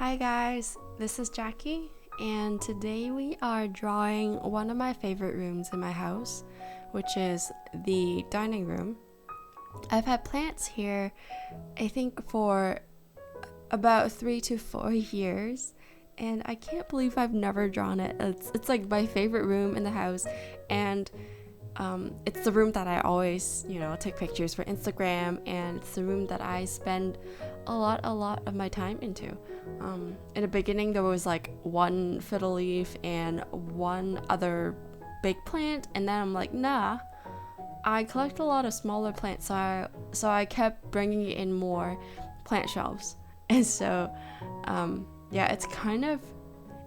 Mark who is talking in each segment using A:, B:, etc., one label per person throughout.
A: Hi guys, this is Jackie, and today we are drawing one of my favorite rooms in my house, which is the dining room. I've had plants here, I think, for about 3 to 4 years, and I can't believe I've never drawn it. It's like my favorite room in the house, and it's the room that I always, take pictures for Instagram, and it's the room that I spend a lot of my time into. In the beginning, there was like one fiddle leaf and one other big plant, and then I'm like, nah, I collect a lot of smaller plants, so I kept bringing in more plant shelves, and so yeah, it's kind of,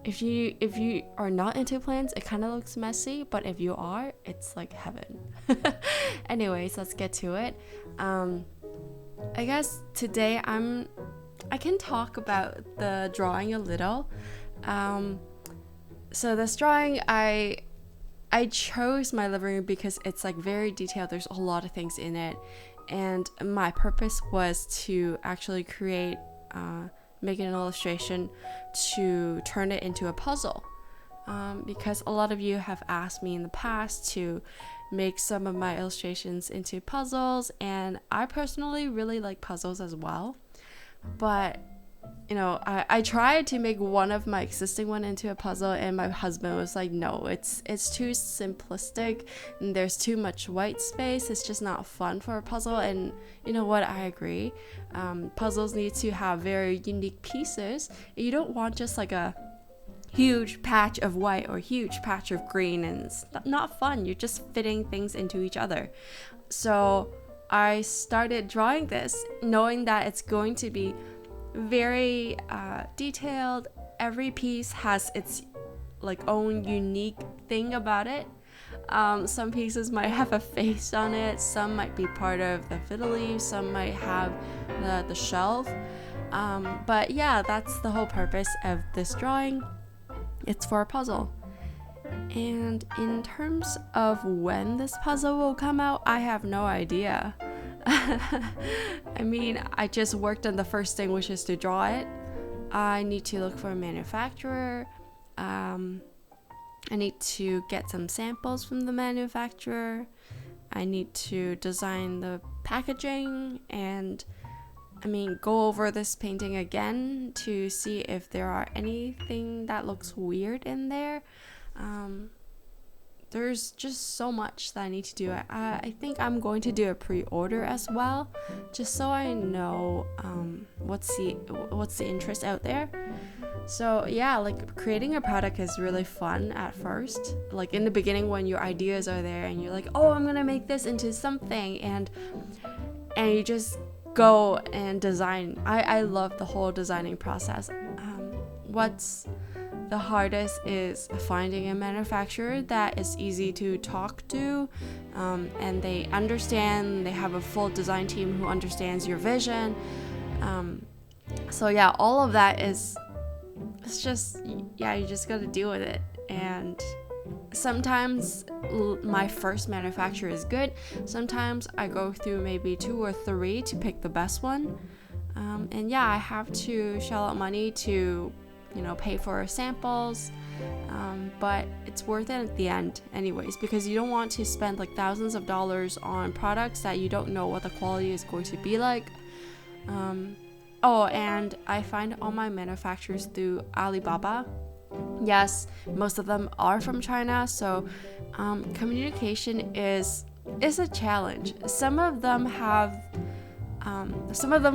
A: if you are not into plants, it kind of looks messy, but if you are, it's like heaven. Anyways, let's get to it. I guess today I can talk about the drawing a little. So this drawing, I chose my living room because it's like very detailed. There's a lot of things in it, and my purpose was to actually create make an illustration to turn it into a puzzle, because a lot of you have asked me in the past to make some of my illustrations into puzzles, and I personally really like puzzles as well. But I tried to make one of my existing one into a puzzle, and my husband was like, no, it's too simplistic and there's too much white space. It's just not fun for a puzzle. And you know what, I agree. Puzzles need to have very unique pieces. You don't want just like a huge patch of white or huge patch of green, and it's not fun. You're just fitting things into each other. So I started drawing this knowing that it's going to be very detailed. Every piece has its like own unique thing about it. Some pieces might have a face on it, some might be part of the fiddle leaf, some might have the shelf. But yeah, that's the whole purpose of this drawing. It's for a puzzle. And in terms of when this puzzle will come out, I have no idea. I mean, I just worked on the first thing, which is to draw it. I need to look for a manufacturer. I need to get some samples from the manufacturer. I need to design the packaging and go over this painting again to see if there are anything that looks weird in there. There's just so much that I need to do. I think I'm going to do a pre-order as well, just so I know what's the interest out there. So yeah, like creating a product is really fun at first. Like in the beginning, when your ideas are there and you're like, oh, I'm gonna make this into something, and you just go and design. I love the whole designing process. What's the hardest is finding a manufacturer that is easy to talk to, and they understand. They have a full design team who understands your vision. So yeah, all of that it's just, yeah, you just gotta deal with it. And sometimes my first manufacturer is good. Sometimes I go through maybe 2 or 3 to pick the best one. And yeah, I have to shell out money to pay for samples, but it's worth it at the end anyways, because you don't want to spend like thousands of dollars on products that you don't know what the quality is going to be like. And I find all my manufacturers through Alibaba. Yes, most of them are from China, so communication is a challenge. Some of them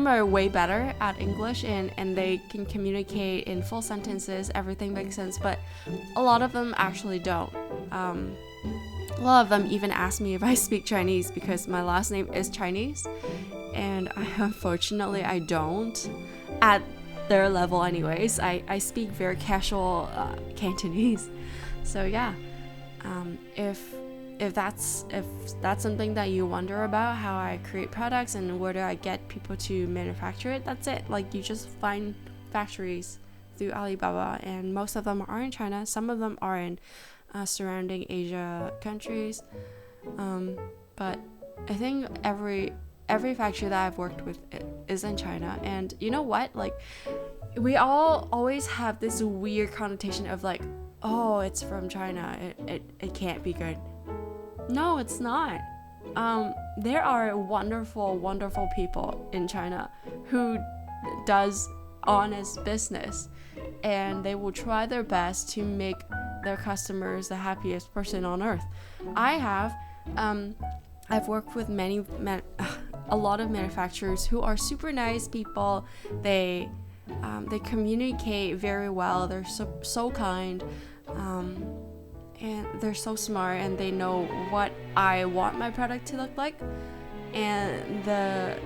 A: are way better at English, and they can communicate in full sentences, everything makes sense, but a lot of them actually don't. A lot of them even ask me if I speak Chinese, because my last name is Chinese, and unfortunately I don't, at their level anyways. I speak very casual Cantonese. So yeah, if that's something that you wonder about, how I create products and where do I get people to manufacture it, that's it. Like, you just find factories through Alibaba, and most of them are in China. Some of them are in surrounding Asia countries, but I think every factory that I've worked with is in China. And you know what, like, we all always have this weird connotation of like, oh, it's from China, it can't be good. No, it's not. There are wonderful people in China who does honest business, and they will try their best to make their customers the happiest person on earth. I've worked with a lot of manufacturers who are super nice people. They communicate very well. They're so kind, and they're so smart, and they know what I want my product to look like, and the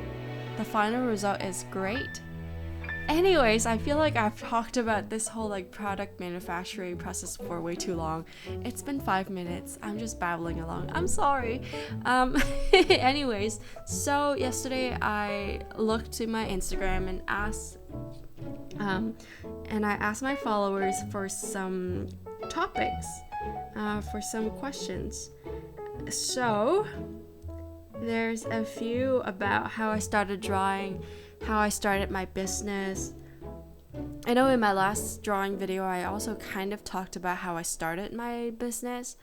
A: final result is great. Anyways, I feel like I've talked about this whole like product manufacturing process for way too long. It's been 5 minutes. I'm just babbling along. I'm sorry. Anyways, so yesterday I looked to my Instagram and asked my followers for some topics, for some questions. So there's a few about how I started drawing, how I started my business. I know in my last drawing video I also kind of talked about how I started my business,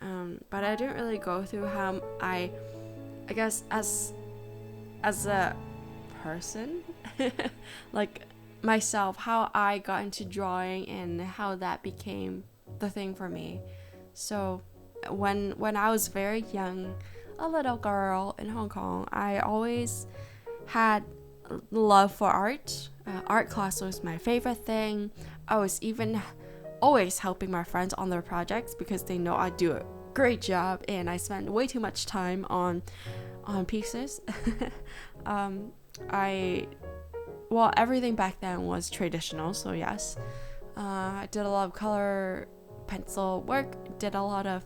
A: but I didn't really go through how I guess as a person like myself, how I got into drawing and how that became the thing for me. So when I was very young, a little girl in Hong Kong, I always had love for art. Art class was my favorite thing. I was even always helping my friends on their projects because they know I do a great job, and I spend way too much time on pieces. Everything back then was traditional, so yes. I did a lot of color pencil work, did a lot of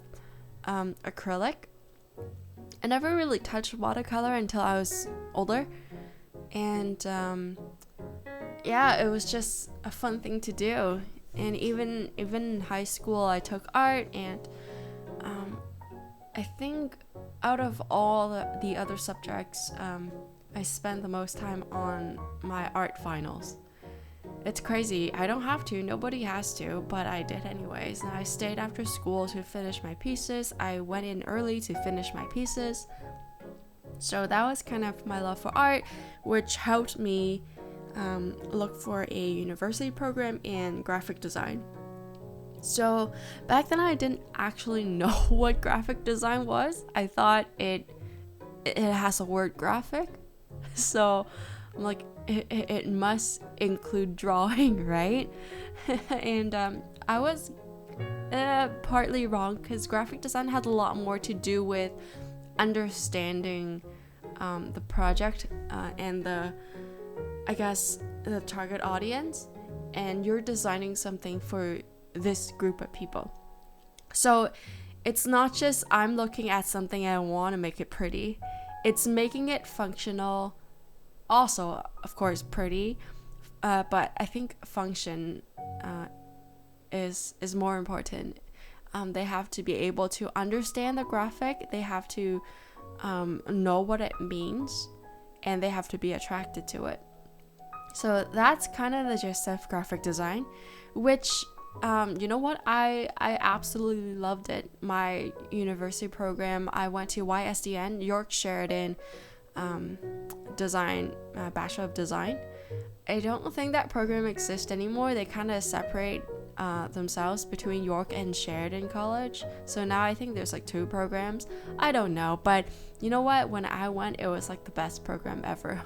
A: acrylic. I never really touched watercolor until I was older. And it was just a fun thing to do. And even in high school I took art, and I think out of all the other subjects, I spent the most time on my art finals. It's crazy. I don't have to, nobody has to, but I did anyways. And I stayed after school to finish my pieces. I went in early to finish my pieces. So that was kind of my love for art, which helped me look for a university program in graphic design. So back then I didn't actually know what graphic design was. I thought it has a word graphic. So I'm like, it must include drawing, right? And I was partly wrong, because graphic design had a lot more to do with understanding the project and the target audience, and you're designing something for this group of people. So it's not just I'm looking at something and I want to make it pretty. It's making it functional, also of course pretty, but I think function is more important. They have to be able to understand the graphic, they have to know what it means, and they have to be attracted to it. So that's kind of the gist of graphic design, which you know what, I absolutely loved it. My university program, I went to YSDN, York Sheridan Design, Bachelor of Design. I don't think that program exists anymore. They kind of separate themselves between York and Sheridan College. So now I think there's like 2 programs. I don't know, but you know what? When I went, it was like the best program ever.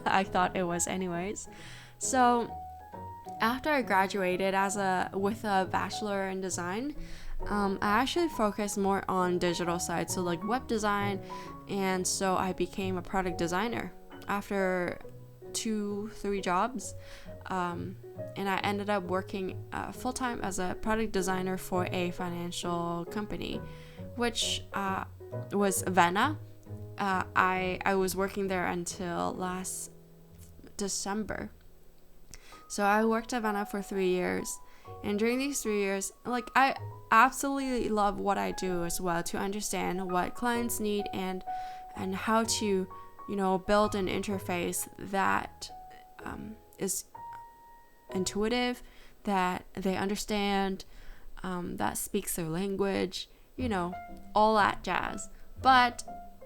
A: I thought it was anyways. So after I graduated with a bachelor in design, I actually focused more on digital side, so like web design, and so I became a product designer after 2-3 jobs, and I ended up working full-time as a product designer for a financial company, which was Vena. I was working there until last December. So I worked at Vena for 3 years, and during these 3 years, like, I absolutely love what I do as well, to understand what clients need and how to, you know, build an interface that is intuitive, that they understand, that speaks their language, all that jazz. But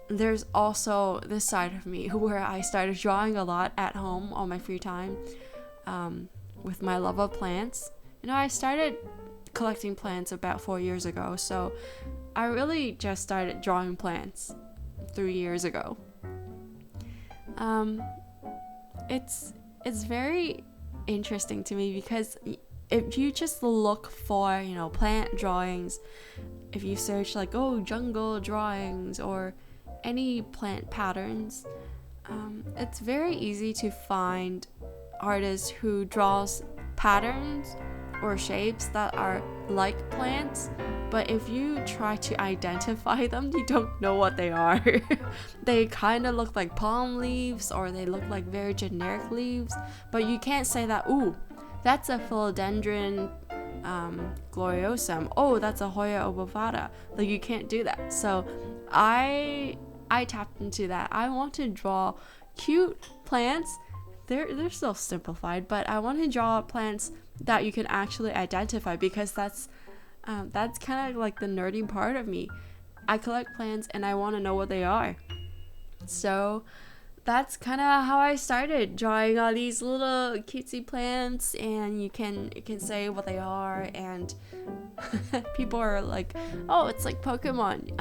A: there's also this side of me where I started drawing a lot at home on my free time, with my love of plants. I started collecting plants about 4 years ago, so I really just started drawing plants 3 years ago. It's very interesting to me because if you just look for, plant drawings, if you search like, jungle drawings or any plant patterns, it's very easy to find artists who draws patterns or shapes that are like plants, but if you try to identify them, you don't know what they are. They kind of look like palm leaves, or they look like very generic leaves, but you can't say that, that's a philodendron gloriosum, that's a Hoya obovata. Like, you can't do that. So I tapped into that. I want to draw cute plants. They're still simplified, but I want to draw plants that you can actually identify, because that's kind of like the nerdy part of me. I collect plants and I want to know what they are. So that's kind of how I started drawing all these little cutesy plants, and you can say what they are, and people are like, it's like Pokemon.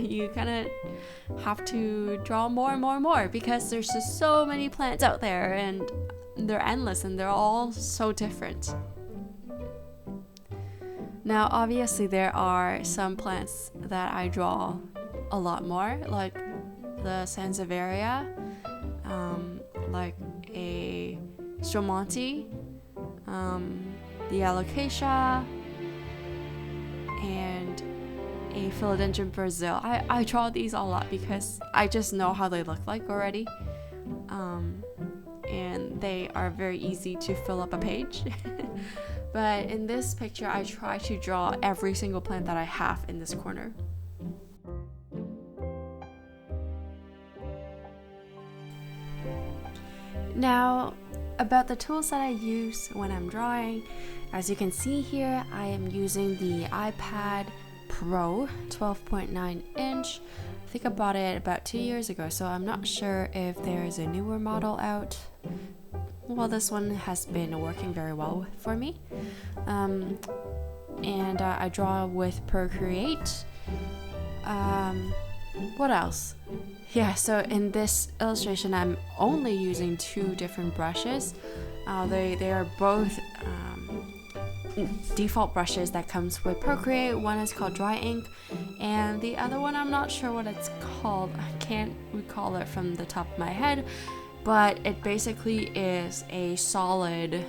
A: You kind of have to draw more and more and more, because there's just so many plants out there, and they're endless, and they're all so different. Now, obviously, there are some plants that I draw a lot more, like the Sansevieria, like a Stromonti, the Alocasia, and a Philodendron Brazil. I draw these a lot because I just know how they look like already, and they are very easy to fill up a page. But in this picture, I try to draw every single plant that I have in this corner. Now, about the tools that I use when I'm drawing, as you can see here, I am using the iPad Pro 12.9 inch. I think I bought it about 2 years ago, so I'm not sure if there's a newer model out. Well, this one has been working very well for me. And I draw with Procreate. What else? Yeah, so in this illustration, I'm only using 2 different brushes. They are both default brushes that comes with Procreate. One is called Dry Ink, and the other one, I'm not sure what it's called. I can't recall it from the top of my head, but it basically is a solid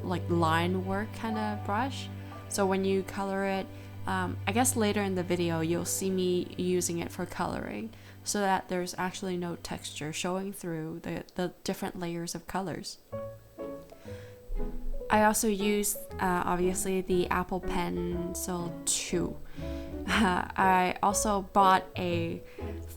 A: like line work kind of brush. So when you color it, I guess later in the video you'll see me using it for coloring, so that there's actually no texture showing through the different layers of colors. I also use obviously the Apple Pencil 2. I also bought a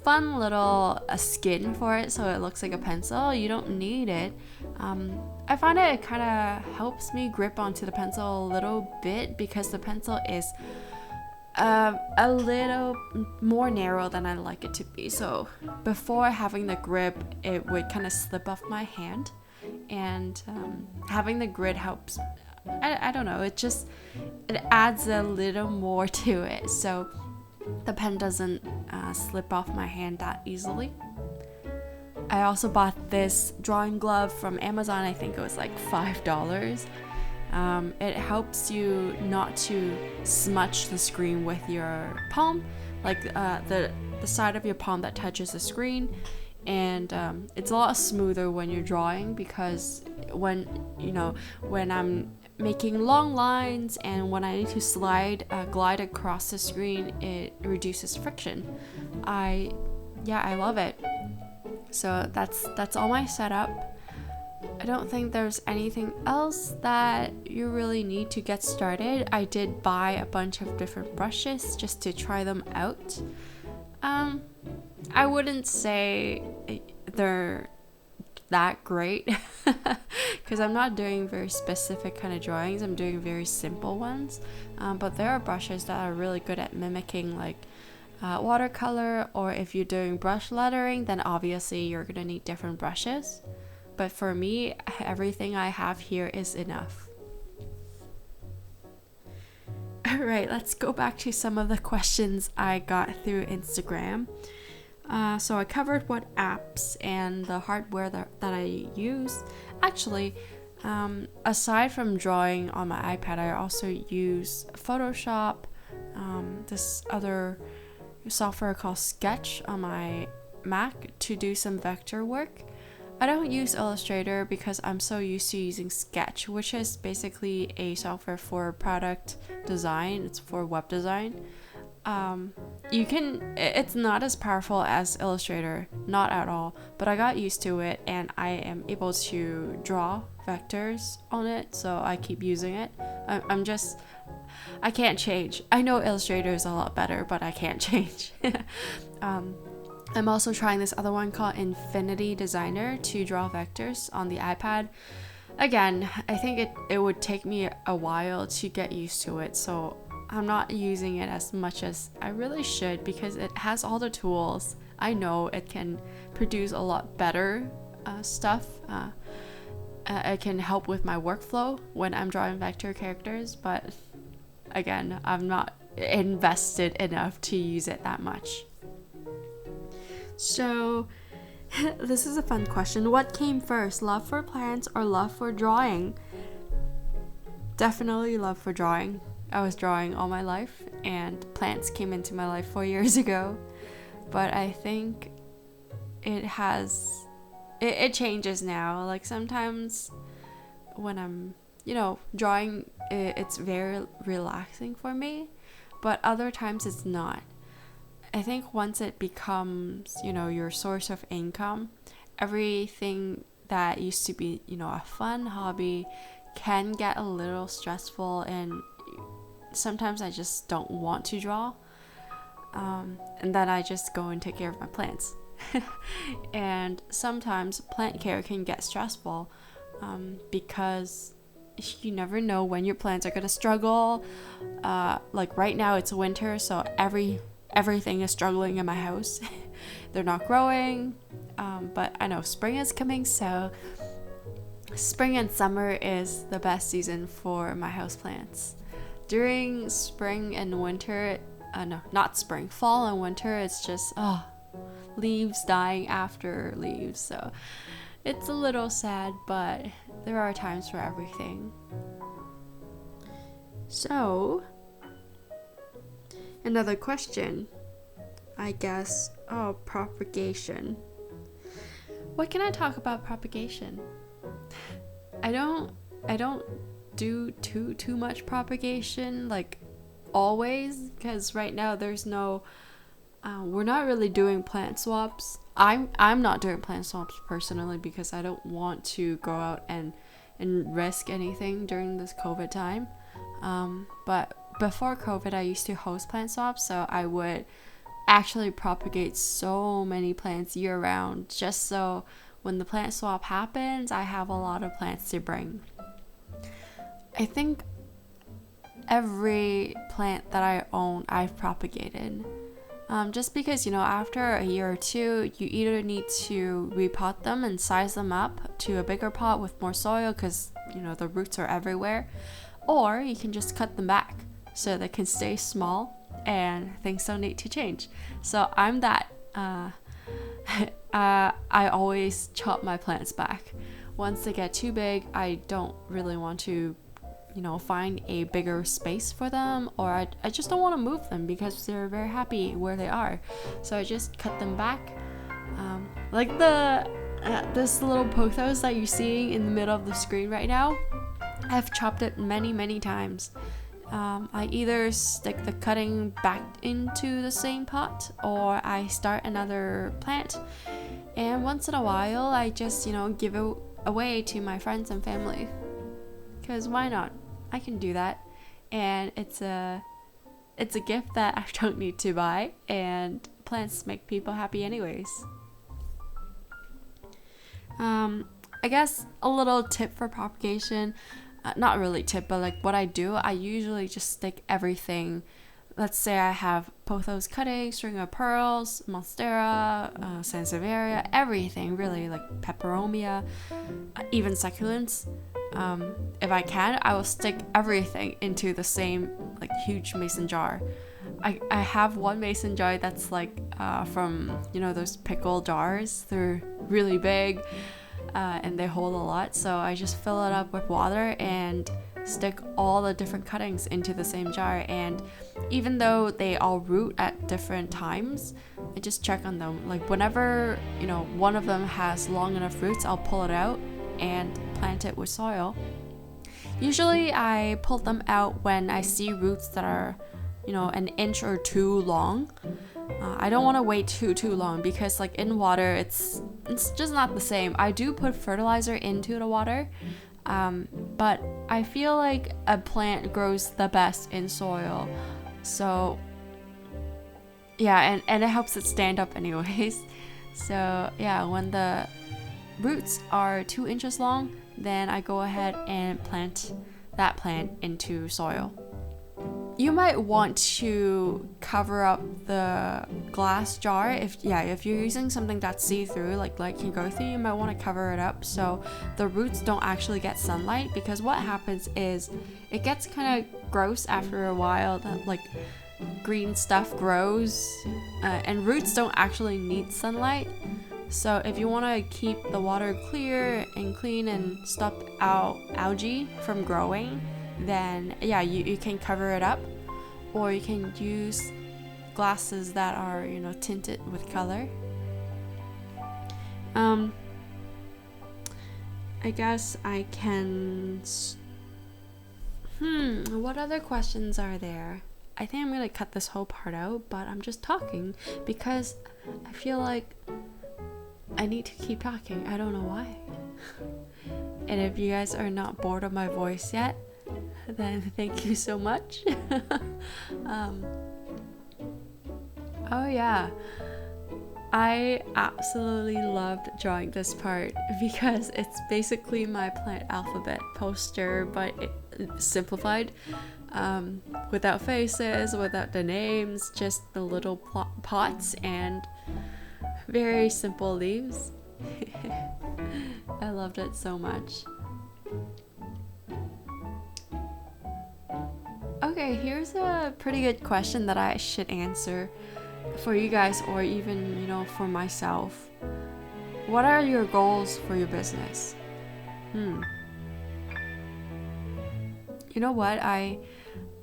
A: fun little skin for it, so it looks like a pencil. You don't need it. I find it kind of helps me grip onto the pencil a little bit, because the pencil is a little more narrow than I like it to be. So before having the grip, it would kind of slip off my hand, and having the grid helps. I don't know, it adds a little more to it, so the pen doesn't slip off my hand that easily. I also bought this drawing glove from Amazon. I think it was like $5. It helps you not to smudge the screen with your palm, like the side of your palm that touches the screen. And it's a lot smoother when you're drawing, because when I'm making long lines and when I need to glide across the screen, it reduces friction. I love it. So that's all my setup. I don't think there's anything else that you really need to get started. I did buy a bunch of different brushes just to try them out. I wouldn't say they're that great because I'm not doing very specific kind of drawings. I'm doing very simple ones, but there are brushes that are really good at mimicking like watercolor, or if you're doing brush lettering, then obviously you're gonna need different brushes. But for me, everything I have here is enough. Alright, let's go back to some of the questions I got through Instagram. So I covered what apps and the hardware that I use. Actually, aside from drawing on my iPad, I also use Photoshop, this other software called Sketch on my Mac to do some vector work. I don't use Illustrator because I'm so used to using Sketch, which is basically a software for product design. It's for web design. It's not as powerful as Illustrator, not at all, but I got used to it and I am able to draw vectors on it, so I keep using it. I can't change. I know Illustrator is a lot better, but I can't change. I'm also trying this other one called Infinity Designer to draw vectors on the iPad. Again, I think it would take me a while to get used to it, so I'm not using it as much as I really should because it has all the tools. I know it can produce a lot better stuff. It can help with my workflow when I'm drawing vector characters, but again, I'm not invested enough to use it that much. So, this is a fun question. What came first, love for plants or love for drawing? Definitely love for drawing. I was drawing all my life, and plants came into my life 4 years ago. But I think it changes now. Like sometimes when I'm, drawing, it's very relaxing for me, but other times it's not. I think once it becomes, your source of income, everything that used to be, a fun hobby can get a little stressful, and sometimes I just don't want to draw. And then I just go and take care of my plants. And sometimes plant care can get stressful because you never know when your plants are going to struggle. Like right now it's winter, so everything is struggling in my house. They're not growing, but I know spring is coming, so spring and summer is the best season for my houseplants. During spring and winter, not spring, fall and winter, it's just leaves dying after leaves, so it's a little sad, but there are times for everything. So another question, I guess. Propagation. What can I talk about propagation? I don't do too much propagation, like always, because right now there's no we're not really doing plant swaps. I'm not doing plant swaps personally because I don't want to go out and risk anything during this COVID time. But before COVID, I used to host plant swaps, so I would actually propagate so many plants year round, just so when the plant swap happens, I have a lot of plants to bring. I think every plant that I own, I've propagated. Just because, after a year or two, you either need to repot them and size them up to a bigger pot with more soil because, the roots are everywhere, or you can just cut them back so they can stay small and things don't need to change. So I'm that. I always chop my plants back. Once they get too big, I don't really want to, find a bigger space for them, or I just don't want to move them because they're very happy where they are. So I just cut them back. Like this little pothos that you're seeing in the middle of the screen right now, I've chopped it many times. I either stick the cutting back into the same pot or I start another plant, and once in a while I just give it away to my friends and family, because why not? I can do that, and it's a gift that I don't need to buy, and plants make people happy anyways. I guess a little tip for propagation, not really tip, but like what I do, I usually just stick everything. Let's say I have pothos cuttings, string of pearls, monstera, sansevieria, everything really, like peperomia, even succulents. If I can, I will stick everything into the same like huge mason jar. I have one mason jar that's like from those pickle jars. They're really big and they hold a lot. So I just fill it up with water and stick all the different cuttings into the same jar. And even though they all root at different times, I just check on them. Like whenever one of them has long enough roots, I'll pull it out and plant it with soil. Usually I pull them out when I see roots that are an inch or two long. I don't want to wait too long because like in water it's just not the same. I do put fertilizer into the water, but I feel like a plant grows the best in soil. So yeah, and it helps it stand up anyways. So yeah, when the roots are 2 inches long, then I go ahead and plant that plant into soil. You might want to cover up the glass jar if you're using something that's see-through, like light can go through. You might want to cover it up so the roots don't actually get sunlight, because what happens is it gets kind of gross after a while. That like green stuff grows, and roots don't actually need sunlight. So if you want to keep the water clear and clean and stop algae from growing, then yeah, you can cover it up, or you can use glasses that are tinted with color. I guess I can what other questions are there? I think I'm gonna cut this whole part out, but I'm just talking because I feel like I need to keep talking. I don't know why. And if you guys are not bored of my voice yet, then thank you so much. Oh yeah, I absolutely loved drawing this part because it's basically my plant alphabet poster, but simplified, without faces, without the names, just the little pots and very simple leaves. I loved it so much. Okay, here's a pretty good question that I should answer for you guys, or even, for myself. What are your goals for your business? You know what? I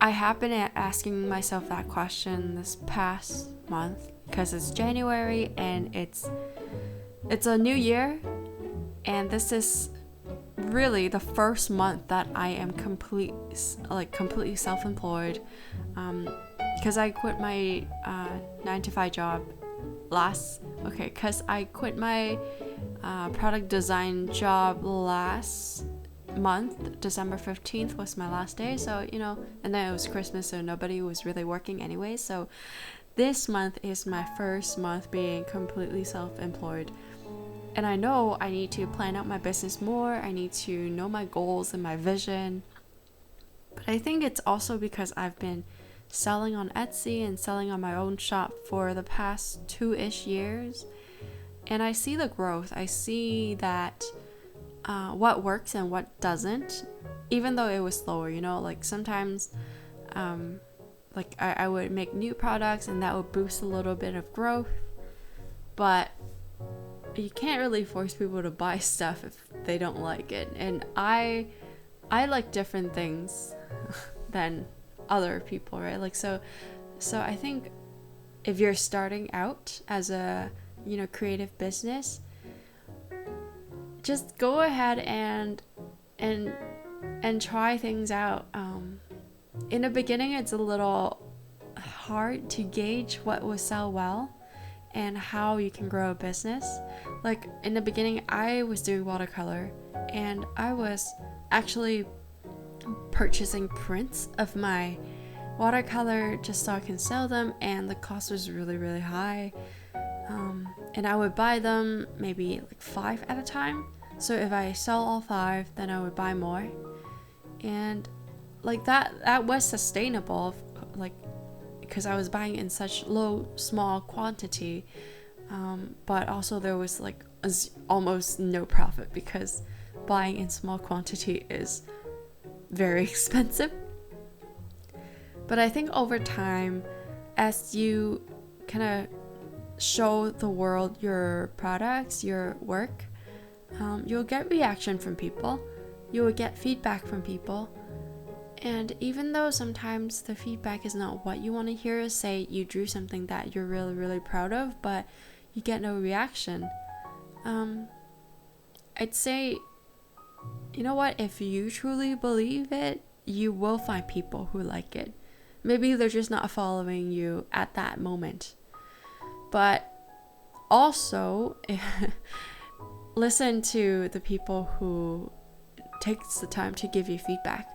A: have been asking myself that question this past month because it's January and it's a new year, and this is really the first month that I am completely self-employed, because I quit my 9-to-5 job because I quit my product design job last month. December 15th was my last day, so and then it was Christmas, so nobody was really working anyway. So this month is my first month being completely self-employed. And I know I need to plan out my business more. I need to know my goals and my vision. But I think it's also because I've been selling on Etsy and selling on my own shop for the past 2-ish years. And I see the growth. I see that what works and what doesn't, even though it was slower, like sometimes I would make new products and that would boost a little bit of growth. But you can't really force people to buy stuff if they don't like it, and I like different things than other people, right? Like so I think if you're starting out as a creative business, just go ahead and try things out. In the beginning it's a little hard to gauge what will sell well and how you can grow a business. Like in the beginning I was doing watercolor, and I was actually purchasing prints of my watercolor just so I can sell them, and the cost was really high. and I would buy them maybe like 5 at a time. So if I sell all 5, then I would buy more. And like that was sustainable, like because I was buying in such small quantity, but also there was like almost no profit because buying in small quantity is very expensive. But I think over time, as you kind of show the world your products, your work, you'll get reaction from people, you will get feedback from people. And even though sometimes the feedback is not what you want to hear, say you drew something that you're really, really proud of, but you get no reaction, I'd say, you know what, if you truly believe it, you will find people who like it. Maybe they're just not following you at that moment. But also, listen to the people who takes the time to give you feedback.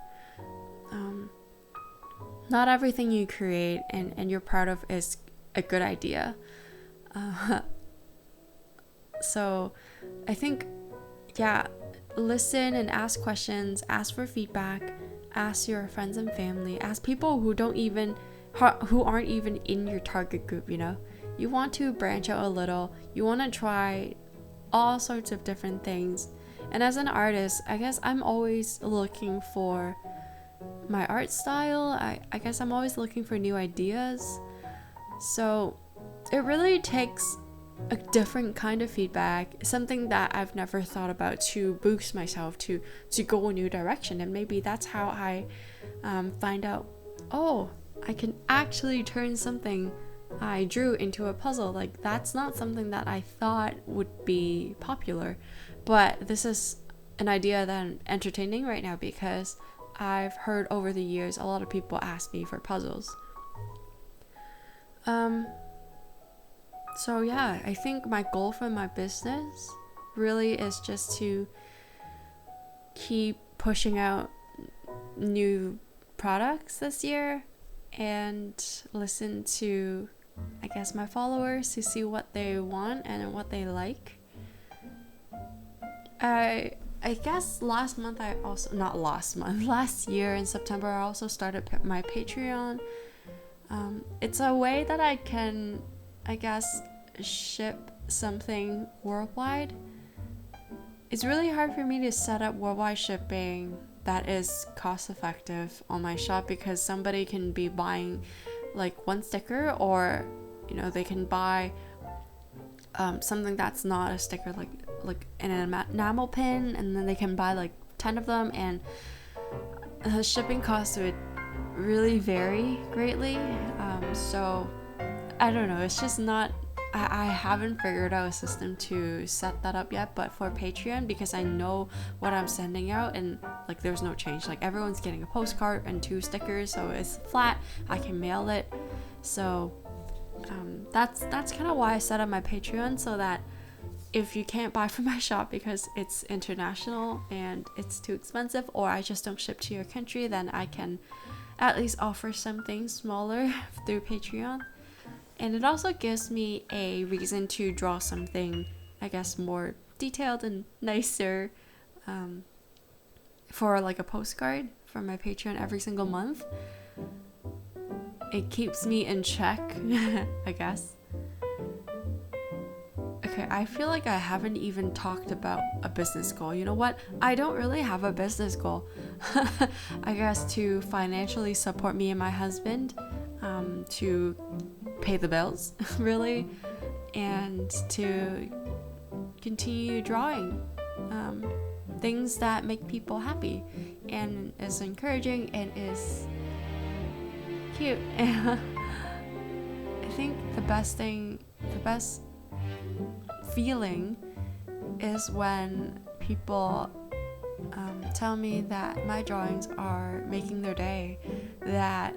A: Not everything you create and you're proud of is a good idea. So I think, yeah, listen and ask questions, ask for feedback, ask your friends and family, ask people who aren't even in your target group, you know. You want to branch out a little, you want to try all sorts of different things. And as an artist, I guess I'm always looking for my art style. I guess I'm always looking for new ideas. So it really takes a different kind of feedback, something that I've never thought about, to boost myself to go a new direction. And maybe that's how I find out, oh, I can actually turn something I drew into a puzzle. Like, that's not something that I thought would be popular, but this is an idea that I'm entertaining right now because I've heard over the years a lot of people ask me for puzzles. So yeah, I think my goal for my business really is just to keep pushing out new products this year and listen to, I guess, my followers to see what they want and what they like. I guess last year in September, I also started my Patreon. It's a way that I can, I guess, ship something worldwide. It's really hard for me to set up worldwide shipping that is cost effective on my shop because somebody can be buying like one sticker, or you know, they can buy something that's not a sticker, like an enamel pin, and then they can buy like 10 of them, and the shipping costs would really vary greatly. So I don't know, it's just not, I haven't figured out a system to set that up yet. But for Patreon, because I know what I'm sending out and like there's no change, like everyone's getting a postcard and 2 stickers, so it's flat, I can mail it. So that's kind of why I set up my Patreon, so that if you can't buy from my shop because it's international and it's too expensive, or I just don't ship to your country, then I can at least offer something smaller through Patreon. And it also gives me a reason to draw something, I guess, more detailed and nicer for like a postcard for my Patreon every single month. It keeps me in check, I guess. Okay, I feel like I haven't even talked about a business goal. You know what? I don't really have a business goal. I guess to financially support me and my husband, to pay the bills, really, and to continue drawing things that make people happy and is encouraging and is cute. I think the best feeling is when people tell me that my drawings are making their day, that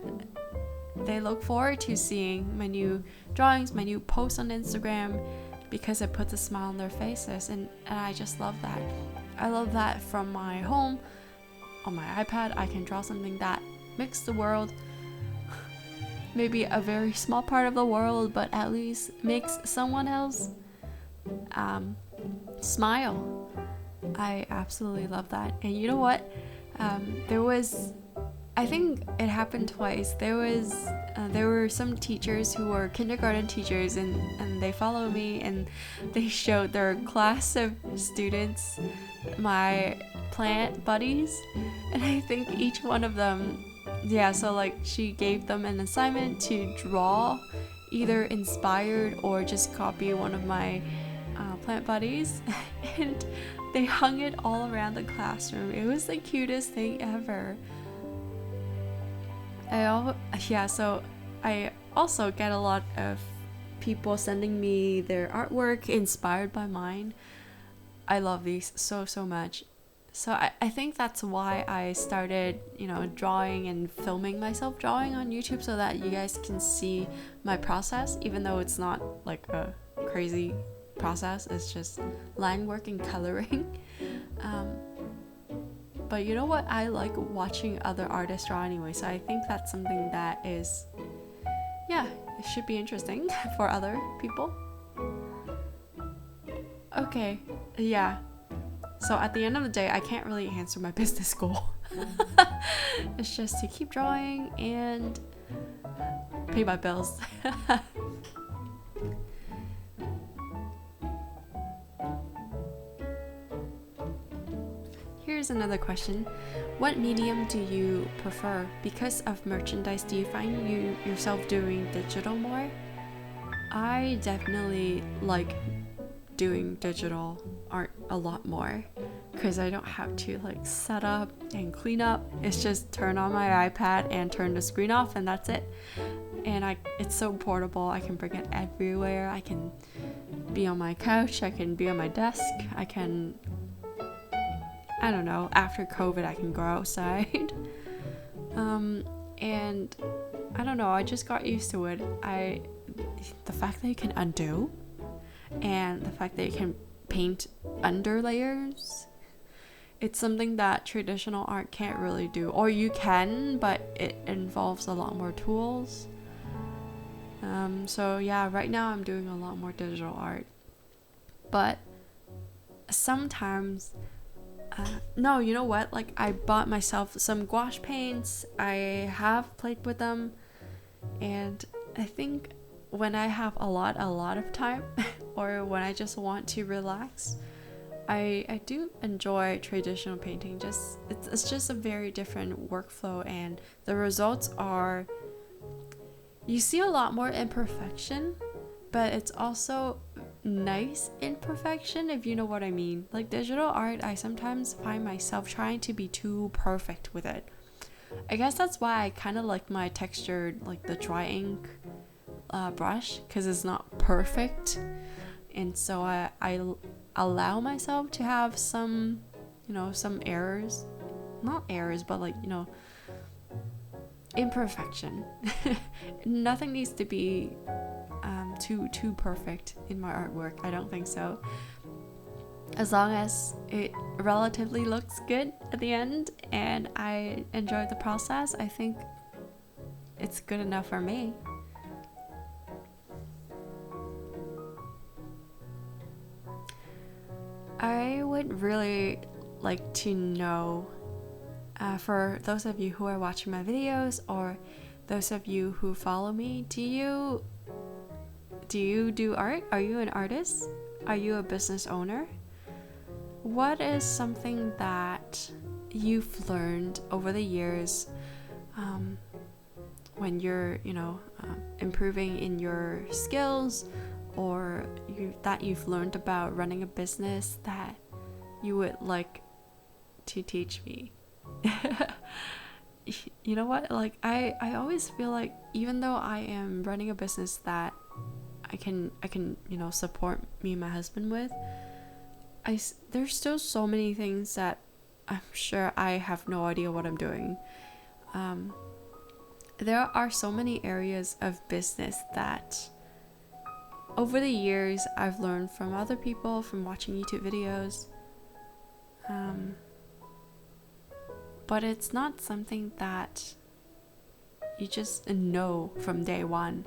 A: they look forward to seeing my new drawings, my new posts on Instagram, because it puts a smile on their faces, and I just love that. I love that from my home on my iPad I can draw something that makes the world, maybe a very small part of the world, but at least makes someone else smile. I absolutely love that. And you know what? I think it happened twice. There were some teachers who were kindergarten teachers, and they followed me, and they showed their class of students my plant buddies, and I think each one of them, yeah, so like she gave them an assignment to draw, either inspired or just copy one of my plant buddies, and they hung it all around the classroom. It was the cutest thing ever. So I also get a lot of people sending me their artwork inspired by mine. I love these so much. So I think that's why I started, drawing and filming myself drawing on YouTube, so that you guys can see my process, even though it's not like a crazy process. It's just line work and coloring. But you know what? I like watching other artists draw anyway, so I think that's something that is, it should be interesting for other people. Okay, yeah. So at the end of the day, I can't really answer my business goal. It's just to keep drawing and pay my bills. Here's another question. What medium do you prefer? Because of merchandise, do you find yourself doing digital more? I definitely like doing digital art a lot more, because I don't have to like set up and clean up. It's just turn on my iPad and turn the screen off, and that's it. And it's so portable. I can bring it everywhere. I can be on my couch, I can be on my desk, I don't know, after COVID I can go outside. And I don't know, I just got used to it. The fact that you can undo, and the fact that you can paint under layers, it's something that traditional art can't really do. Or you can, but it involves a lot more tools. So yeah, right now I'm doing a lot more digital art. But sometimes no, you know what? Like, I bought myself some gouache paints. I have played with them, and I think when I have a lot of time, or when I just want to relax, I do enjoy traditional painting. It's just a very different workflow, and the results are, you see a lot more imperfection, but it's also nice imperfection, if you know what I mean. Like digital art, I sometimes find myself trying to be too perfect with it. I guess that's why I kind of like my textured, like the dry ink brush, because it's not perfect, and so I allow myself to have some errors, not errors, but like imperfection. Nothing needs to be too perfect in my artwork. I don't think so. As long as it relatively looks good at the end and I enjoy the process, I think it's good enough for me. I would really like to know, for those of you who are watching my videos, or those of you who follow me, do you do art? Are you an artist? Are you a business owner? What is something that you've learned over the years when you're improving in your skills, or that you've learned about running a business that you would like to teach me? You know what, like I always feel like, even though I am running a business that I can support me and my husband with, there's still so many things that I'm sure I have no idea what I'm doing. There are so many areas of business that over the years I've learned from other people, from watching YouTube videos, but it's not something that you just know from day one.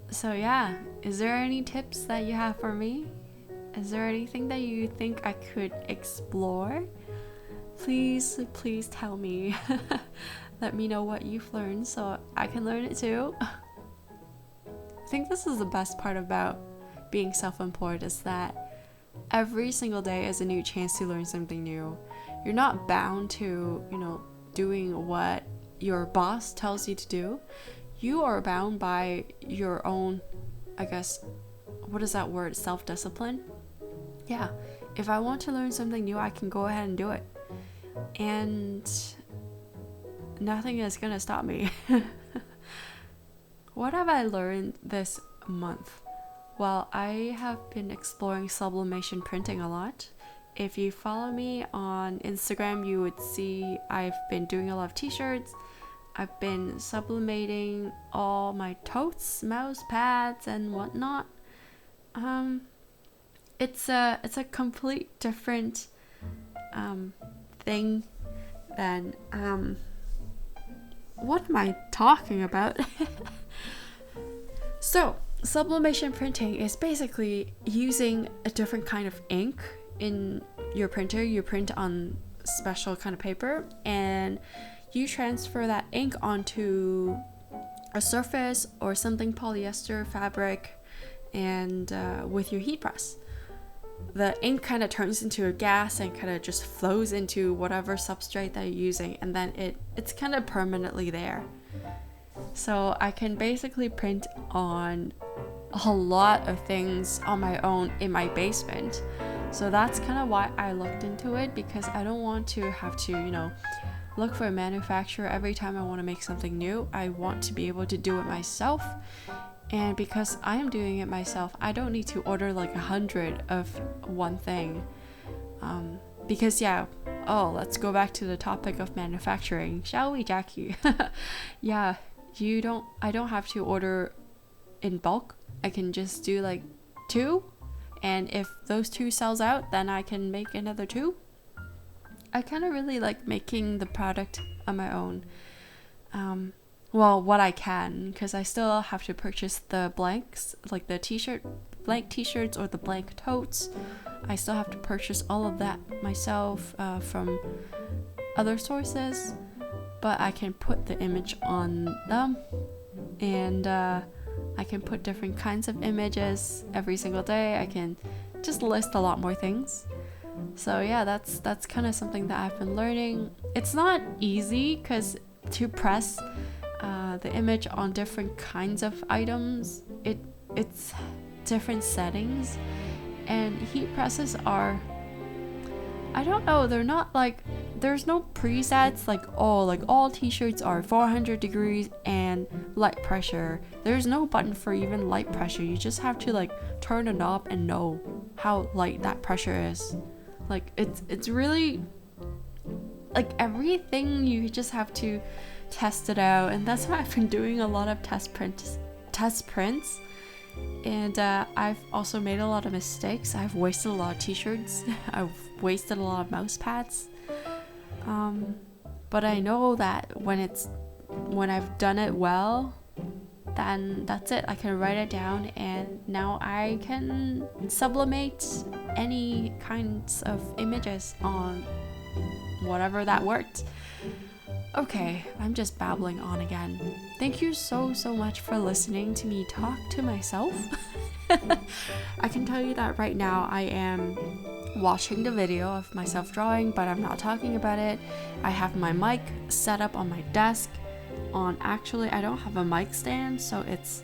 A: So yeah, Is there any tips that you have for me? Is there anything that you think I could explore? Please tell me. Let me know what you've learned so I can learn it too. I think this is the best part about being self-employed, is that every single day is a new chance to learn something new. You're not bound to, doing what your boss tells you to do. You are bound by your own, I guess, what is that word? Self-discipline? Yeah. If I want to learn something new, I can go ahead and do it. And nothing is gonna stop me. What have I learned this month? Well, I have been exploring sublimation printing a lot. If you follow me on Instagram, you would see I've been doing a lot of t-shirts. I've been sublimating all my totes, mouse pads, and whatnot. It's a complete different thing than what am I talking about? So, sublimation printing is basically using a different kind of ink in your printer. You print on special kind of paper and you transfer that ink onto a surface or something polyester fabric, and with your heat press, the ink kind of turns into a gas and kind of just flows into whatever substrate that you're using, and then it's kind of permanently there. So I can basically print on a lot of things on my own in my basement. So that's kind of why I looked into it, because I don't want to have to, look for a manufacturer every time I want to make something new. I want to be able to do it myself. And because I am doing it myself, I don't need to order like 100 of one thing. Because let's go back to the topic of manufacturing, shall we, Jackie? Yeah, I don't have to order in bulk. I can just do like 2, and if those 2 sells out, then I can make another 2. I kind of really like making the product on my own. Well, what I can, because I still have to purchase the blanks, like the blank t-shirts or the blank totes. I still have to purchase all of that myself from other sources, but I can put the image on them, and I can put different kinds of images every single day. I can just list a lot more things. So yeah, that's kind of something that I've been learning. It's not easy because to press the image on different kinds of items, it's different settings, and heat presses are, I don't know, they're not like, there's no presets like all t-shirts are 400 degrees and light pressure. There's no button for even light pressure. You just have to like turn a knob and know how light that pressure is. Like it's really like everything, you just have to test it out, and that's why I've been doing a lot of test prints, and I've also made a lot of mistakes. I've wasted a lot of t-shirts. I've wasted a lot of mouse pads, but I know that when I've done it well, then that's it. I can write it down, and now I can sublimate any kinds of images on whatever that worked. Okay, I'm just babbling on again. Thank you so much for listening to me talk to myself. I can tell you that right now I am watching the video of myself drawing, but I'm not talking about it. I have my mic set up on my desk. Actually, I don't have a mic stand, so it's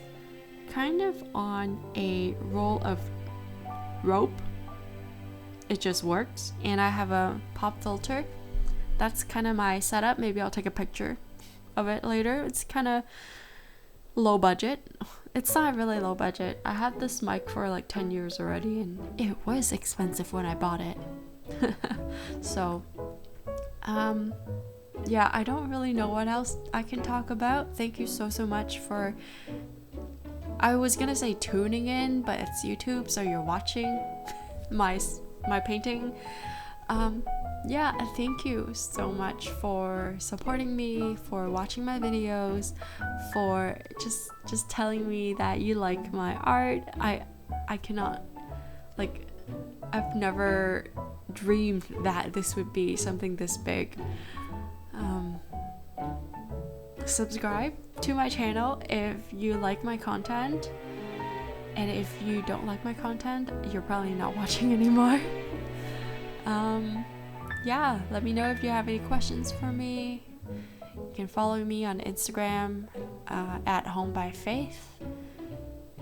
A: kind of on a roll of rope. It just works, and I have a pop filter. That's kind of my setup. Maybe I'll take a picture of it later. It's kind of low budget. It's not really low budget. I had this mic for like 10 years already, and it was expensive when I bought it. So, yeah, I don't really know what else I can talk about. Thank you so much for, I was gonna say tuning in, but it's YouTube, so you're watching my painting. yeah, thank you so much for supporting me, for watching my videos, for just telling me that you like my art. I cannot, like, I've never dreamed that this would be something this big. Subscribe to my channel if you like my content, and if you don't like my content, you're probably not watching anymore. Yeah, let me know if you have any questions for me. You can follow me on Instagram at Home by Faith.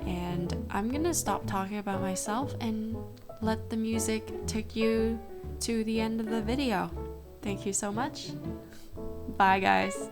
A: And I'm gonna stop talking about myself and let the music take you to the end of the video. Thank you so much. Bye, guys.